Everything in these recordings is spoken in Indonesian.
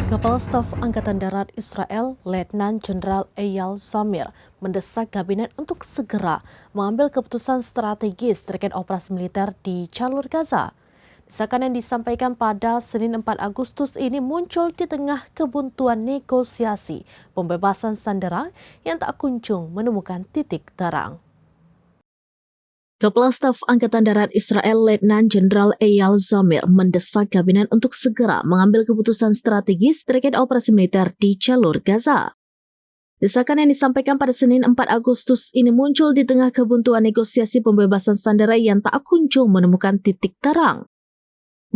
Kepala Staf Angkatan Darat Israel, Letnan Jenderal Eyal Zamir, mendesak kabinet untuk segera mengambil keputusan strategis terkait operasi militer di jalur Gaza. Desakan yang disampaikan pada Senin 4 Agustus ini muncul di tengah kebuntuan negosiasi pembebasan sandera yang tak kunjung menemukan titik terang. Kepala Staf Angkatan Darat Israel Letnan Jenderal Eyal Zamir mendesak kabinet untuk segera mengambil keputusan strategis terkait operasi militer di jalur Gaza. Desakan yang disampaikan pada Senin 4 Agustus ini muncul di tengah kebuntuan negosiasi pembebasan sandera yang tak kunjung menemukan titik terang.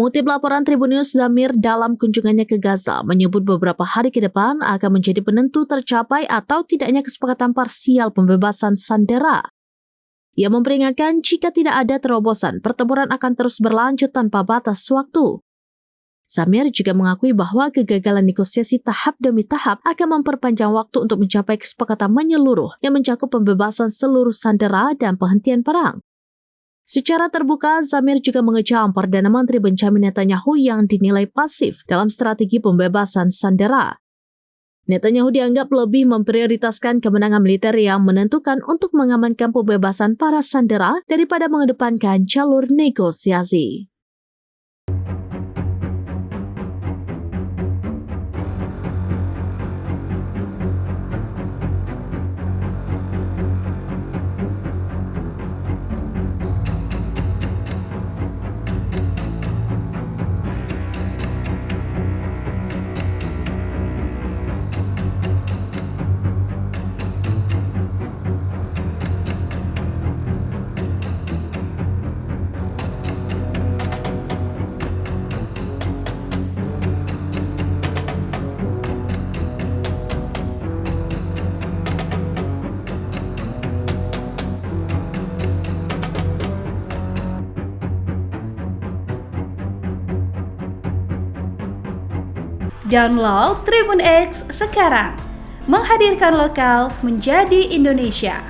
Mengutip laporan Tribun News, Zamir dalam kunjungannya ke Gaza menyebut beberapa hari ke depan akan menjadi penentu tercapai atau tidaknya kesepakatan parsial pembebasan sandera. Ia memperingatkan jika tidak ada terobosan, pertempuran akan terus berlanjut tanpa batas waktu. Zamir juga mengakui bahwa kegagalan negosiasi tahap demi tahap akan memperpanjang waktu untuk mencapai kesepakatan menyeluruh yang mencakup pembebasan seluruh sandera dan penghentian perang. Secara terbuka, Zamir juga mengecam Perdana Menteri Benjamin Netanyahu yang dinilai pasif dalam strategi pembebasan sandera. Netanyahu dianggap lebih memprioritaskan kemenangan militer yang menentukan untuk mengamankan pembebasan para sandera daripada mengedepankan jalur negosiasi. Download Tribun X sekarang, menghadirkan lokal menjadi Indonesia.